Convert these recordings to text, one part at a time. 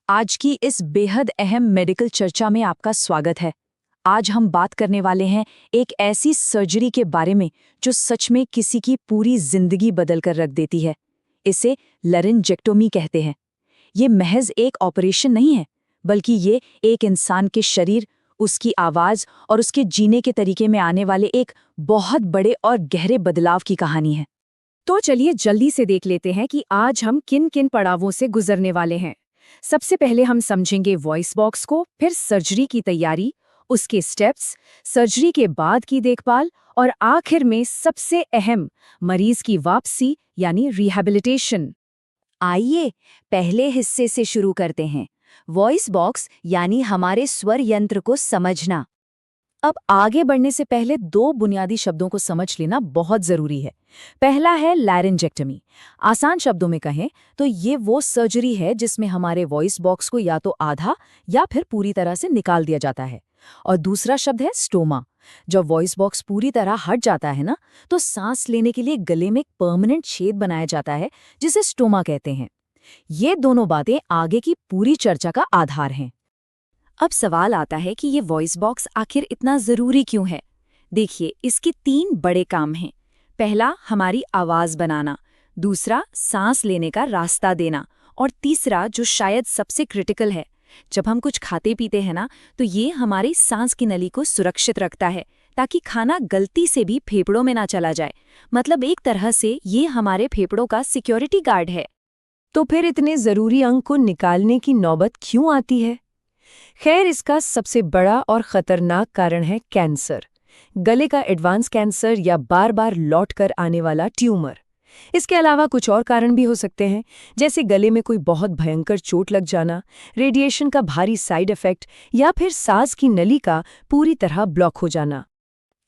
आज की इस बेहद अहम मेडिकल चर्चा में आपका स्वागत है। आज हम बात करने वाले हैं एक ऐसी सर्जरी के बारे में जो सच में किसी की पूरी जिंदगी बदल कर रख देती है। इसे लैरिंजेक्टोमी कहते हैं। ये महज एक ऑपरेशन नहीं है, बल्कि ये एक इंसान के शरीर, उसकी आवाज और उसके जीने के तरीके में आने वाले एक बहुत बड़े और गहरे बदलाव की कहानी है। तो चलिए जल्दी से देख लेते हैं कि आज हम किन किन पड़ावों से गुजरने वाले हैं। सबसे पहले हम समझेंगे वॉइस बॉक्स को, फिर सर्जरी की तैयारी, उसके स्टेप्स, सर्जरी के बाद की देखभाल और आखिर में सबसे अहम, मरीज की वापसी यानी रिहैबिलिटेशन। आइए पहले हिस्से से शुरू करते हैं, वॉइस बॉक्स यानी हमारे स्वर यंत्र को समझना। अब आगे बढ़ने से पहले दो बुनियादी शब्दों को समझ लेना बहुत जरूरी है। पहला है लैरिंजेक्टमी। आसान शब्दों में कहें तो ये वो सर्जरी है जिसमें हमारे वॉइस बॉक्स को या तो आधा या फिर पूरी तरह से निकाल दिया जाता है। और दूसरा शब्द है स्टोमा। जब वॉइस बॉक्स पूरी तरह हट जाता है ना, तो सांस लेने के लिए गले में एक परमानेंट छेद बनाया जाता है जिसे स्टोमा कहते हैं। ये दोनों बातें आगे की पूरी चर्चा का आधार हैं। अब सवाल आता है कि ये वॉइस बॉक्स आखिर इतना ज़रूरी क्यों है। देखिए, इसके 3 बड़े काम हैं। पहला, हमारी आवाज़ बनाना। दूसरा, सांस लेने का रास्ता देना। और तीसरा, जो शायद सबसे क्रिटिकल है, जब हम कुछ खाते पीते हैं ना, तो ये हमारी सांस की नली को सुरक्षित रखता है ताकि खाना गलती से भी फेफड़ों में ना चला जाए। मतलब एक तरह से ये हमारे फेफड़ों का सिक्योरिटी गार्ड है। तो फिर इतने जरूरी अंग को निकालने की नौबत क्यों आती है? खैर, इसका सबसे बड़ा और खतरनाक कारण है कैंसर। गले का एडवांस कैंसर या बार बार लौट कर आने वाला ट्यूमर। इसके अलावा कुछ और कारण भी हो सकते हैं, जैसे गले में कोई बहुत भयंकर चोट लग जाना, रेडिएशन का भारी साइड इफेक्ट या फिर सांस की नली का पूरी तरह ब्लॉक हो जाना।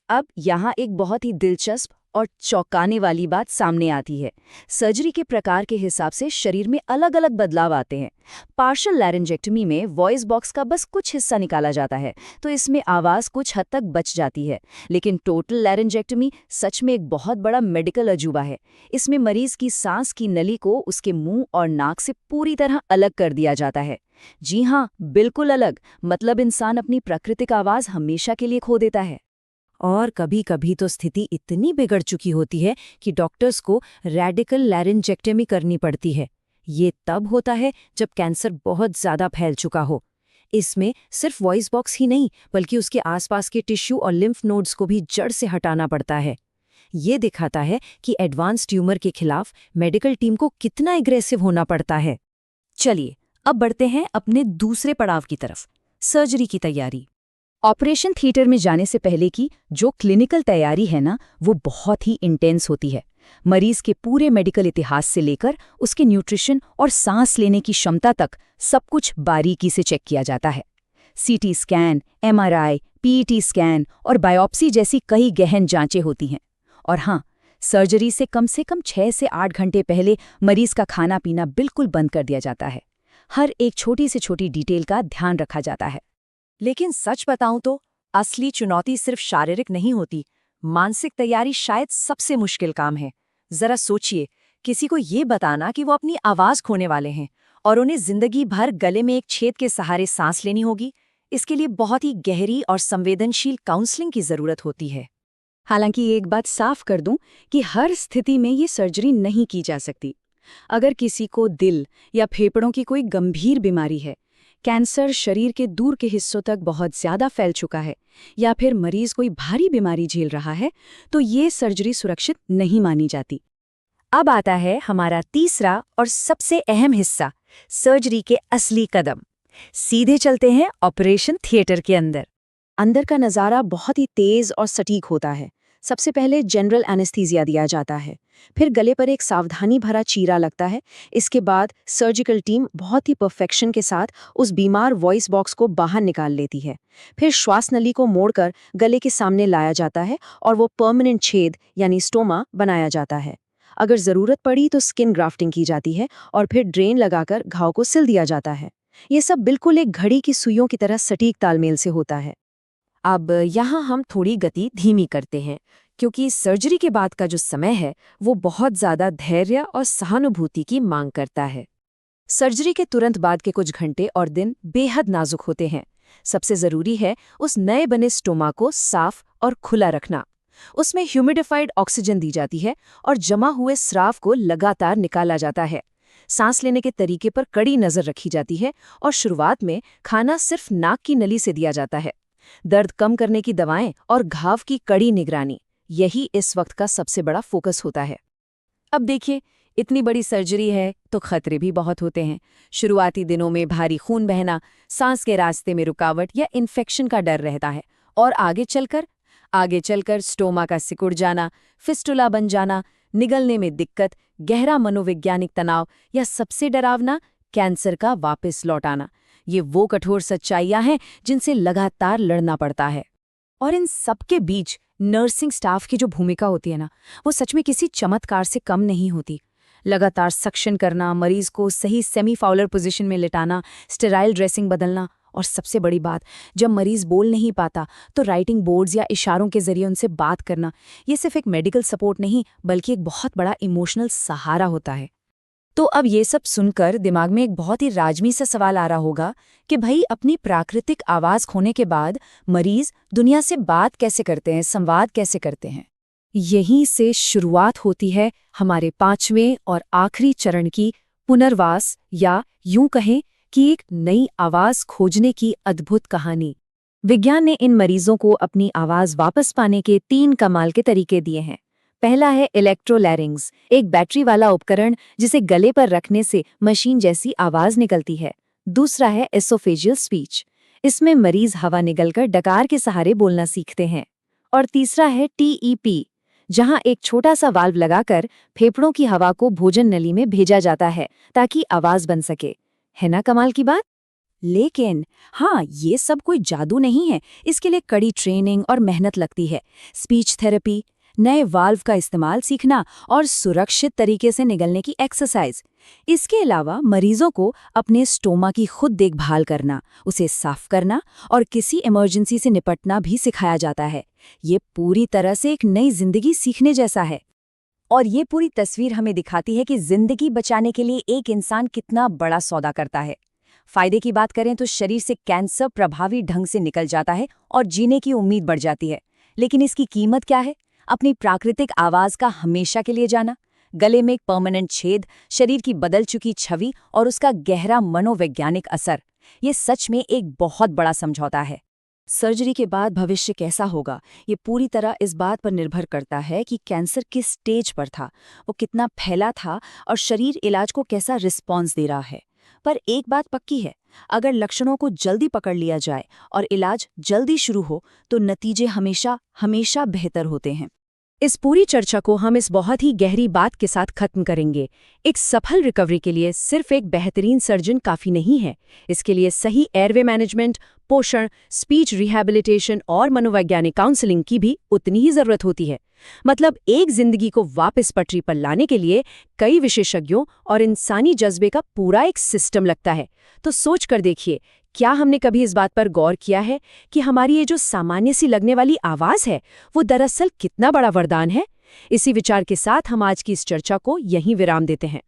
अब यहाँ एक बहुत ही दिलचस्प और चौंकाने वाली बात सामने आती है। सर्जरी के प्रकार के हिसाब से शरीर में अलग अलग बदलाव आते हैं। पार्शियल लैरिंजेक्टमी में वॉइस बॉक्स का बस कुछ हिस्सा निकाला जाता है, तो इसमें आवाज़ कुछ हद तक बच जाती है। लेकिन टोटल लैरिंजेक्टमी सच में एक बहुत बड़ा मेडिकल अजूबा है। इसमें मरीज की सांस की नली को उसके मुंह और नाक से पूरी तरह अलग कर दिया जाता है। जी हाँ, बिल्कुल अलग। मतलब इंसान अपनी प्राकृतिक आवाज़ हमेशा के लिए खो देता है। और कभी-कभी तो स्थिति इतनी बिगड़ चुकी होती है कि डॉक्टर्स को रेडिकल लैरिंजेक्टमी करनी पड़ती है। ये तब होता है जब कैंसर बहुत ज़्यादा फैल चुका हो। इसमें सिर्फ वॉइस बॉक्स ही नहीं, बल्कि उसके आसपास के टिश्यू और लिम्फ नोड्स को भी जड़ से हटाना पड़ता है। ये दिखाता है कि एडवांस ट्यूमर के खिलाफ मेडिकल टीम को कितना एग्रेसिव होना पड़ता है। चलिए, अब बढ़ते हैं अपने दूसरे पड़ाव की तरफ, सर्जरी की तैयारी। ऑपरेशन थिएटर में जाने से पहले की जो क्लिनिकल तैयारी है ना, वो बहुत ही इंटेंस होती है। मरीज के पूरे मेडिकल इतिहास से लेकर उसके न्यूट्रिशन और सांस लेने की क्षमता तक सब कुछ बारीकी से चेक किया जाता है। CT scan, MRI, PET scan और बायोप्सी जैसी कई गहन जांचें होती हैं। और हाँ, सर्जरी से कम 6 से 8 घंटे पहले मरीज का खाना पीना बिल्कुल बंद कर दिया जाता है। हर एक छोटी से छोटी डिटेल का ध्यान रखा जाता है। लेकिन सच बताऊं तो असली चुनौती सिर्फ शारीरिक नहीं होती, मानसिक तैयारी शायद सबसे मुश्किल काम है। जरा सोचिए, किसी को ये बताना कि वो अपनी आवाज खोने वाले हैं और उन्हें जिंदगी भर गले में एक छेद के सहारे सांस लेनी होगी। इसके लिए बहुत ही गहरी और संवेदनशील काउंसलिंग की जरूरत होती है। हालांकि एक बात साफ कर दूं कि हर स्थिति में ये सर्जरी नहीं की जा सकती। अगर किसी को दिल या फेफड़ों की कोई गंभीर बीमारी है, कैंसर शरीर के दूर के हिस्सों तक बहुत ज्यादा फैल चुका है, या फिर मरीज कोई भारी बीमारी झेल रहा है, तो ये सर्जरी सुरक्षित नहीं मानी जाती। अब आता है हमारा तीसरा और सबसे अहम हिस्सा, सर्जरी के असली कदम। सीधे चलते हैं ऑपरेशन थिएटर के अंदर। अंदर का नज़ारा बहुत ही तेज और सटीक होता है। सबसे पहले जनरल एनेस्थीसिया दिया जाता है, फिर गले पर एक सावधानी भरा चीरा लगता है। इसके बाद सर्जिकल टीम बहुत ही परफेक्शन के साथ उस बीमार वॉइस बॉक्स को बाहर निकाल लेती है। फिर श्वास नली को मोड़कर गले के सामने लाया जाता है और वो परमानेंट छेद यानी स्टोमा बनाया जाता है। अगर ज़रूरत पड़ी तो स्किन ग्राफ्टिंग की जाती है और फिर ड्रेन लगाकर घाव को सिल दिया जाता है। ये सब बिल्कुल एक घड़ी की सुइयों की तरह सटीक तालमेल से होता है। अब यहाँ हम थोड़ी गति धीमी करते हैं, क्योंकि सर्जरी के बाद का जो समय है वो बहुत ज़्यादा धैर्य और सहानुभूति की मांग करता है। सर्जरी के तुरंत बाद के कुछ घंटे और दिन बेहद नाजुक होते हैं। सबसे जरूरी है उस नए बने स्टोमा को साफ और खुला रखना। उसमें ह्यूमिडिफाइड ऑक्सीजन दी जाती है और जमा हुए स्राव को लगातार निकाला जाता है। सांस लेने के तरीके पर कड़ी नजर रखी जाती है और शुरुआत में खाना सिर्फ नाक की नली से दिया जाता है। दर्द कम करने की दवाएं और घाव की कड़ी निगरानी, यही इस वक्त का सबसे बड़ा फोकस होता है। अब देखिए, इतनी बड़ी सर्जरी है तो खतरे भी बहुत होते हैं। शुरुआती दिनों में भारी खून बहना, सांस के रास्ते में रुकावट या इन्फेक्शन का डर रहता है। और आगे चलकर स्टोमा का सिकुड़ जाना, फिस्टुला बन जाना, निगलने में दिक्कत, गहरा मनोवैज्ञानिक तनाव या सबसे डरावना, कैंसर का वापस लौट आना। ये वो कठोर सच्चाइयां हैं जिनसे लगातार लड़ना पड़ता है। और इन सबके बीच नर्सिंग स्टाफ की जो भूमिका होती है ना, वो सच में किसी चमत्कार से कम नहीं होती। लगातार सक्शन करना, मरीज को सही सेमी फाउलर पोजीशन में लिटाना, स्टेराइल ड्रेसिंग बदलना, और सबसे बड़ी बात, जब मरीज बोल नहीं पाता तो राइटिंग बोर्ड्स या इशारों के जरिए उनसे बात करना, ये सिर्फ एक मेडिकल सपोर्ट नहीं बल्कि एक बहुत बड़ा इमोशनल सहारा होता है। तो अब ये सब सुनकर दिमाग में एक बहुत ही राजमी सा सवाल आ रहा होगा कि भाई, अपनी प्राकृतिक आवाज खोने के बाद मरीज दुनिया से बात कैसे करते हैं, संवाद कैसे करते हैं? यहीं से शुरुआत होती है हमारे 5वें और आखिरी चरण की, पुनर्वास, या यूं कहें कि एक नई आवाज खोजने की अद्भुत कहानी। विज्ञान ने इन मरीजों को अपनी आवाज वापस पाने के 3 कमाल के तरीके दिए हैं। पहला है इलेक्ट्रोलैरिंग्स, एक बैटरी वाला उपकरण जिसे गले पर रखने से मशीन जैसी आवाज निकलती है। दूसरा है एसोफेजियल स्पीच, इसमें मरीज हवा निगलकर डकार के सहारे बोलना सीखते हैं। और तीसरा है टीईपी, जहां एक छोटा सा वाल्व लगाकर फेफड़ों की हवा को भोजन नली में भेजा जाता है ताकि आवाज बन सके। है ना कमाल की बात? लेकिन हाँ, ये सब कोई जादू नहीं है। इसके लिए कड़ी ट्रेनिंग और मेहनत लगती है। स्पीच थेरेपी, नए वाल्व का इस्तेमाल सीखना और सुरक्षित तरीके से निगलने की एक्सरसाइज। इसके अलावा मरीजों को अपने स्टोमा की खुद देखभाल करना, उसे साफ करना और किसी इमरजेंसी से निपटना भी सिखाया जाता है। ये पूरी तरह से एक नई जिंदगी सीखने जैसा है। और ये पूरी तस्वीर हमें दिखाती है कि जिंदगी बचाने के लिए एक इंसान कितना बड़ा सौदा करता है। फायदे की बात करें तो शरीर से कैंसर प्रभावी ढंग से निकल जाता है और जीने की उम्मीद बढ़ जाती है। लेकिन इसकी कीमत क्या है? अपनी प्राकृतिक आवाज का हमेशा के लिए जाना, गले में एक परमानेंट छेद, शरीर की बदल चुकी छवि और उसका गहरा मनोवैज्ञानिक असर। ये सच में एक बहुत बड़ा समझौता है। सर्जरी के बाद भविष्य कैसा होगा, ये पूरी तरह इस बात पर निर्भर करता है कि कैंसर किस स्टेज पर था, वो कितना फैला था और शरीर इलाज को कैसा रिस्पॉन्स दे रहा है। पर एक बात पक्की है, अगर लक्षणों को जल्दी पकड़ लिया जाए और इलाज जल्दी शुरू हो तो नतीजे हमेशा हमेशा बेहतर होते हैं। इस पूरी चर्चा को हम इस बहुत ही गहरी बात के साथ खत्म करेंगे। एक सफल रिकवरी के लिए सिर्फ एक बेहतरीन सर्जन काफी नहीं है। इसके लिए सही एयरवे मैनेजमेंट, पोषण, स्पीच रिहैबिलिटेशन और मनोवैज्ञानिक काउंसलिंग की भी उतनी ही जरूरत होती है। मतलब एक जिंदगी को वापस पटरी पर लाने के लिए कई विशेषज्ञों और इंसानी जज्बे का पूरा एक सिस्टम लगता है। तो सोच कर देखिए, क्या हमने कभी इस बात पर गौर किया है कि हमारी ये जो सामान्य सी लगने वाली आवाज है, वो दरअसल कितना बड़ा वरदान है? इसी विचार के साथ हम आज की इस चर्चा को यहीं विराम देते हैं।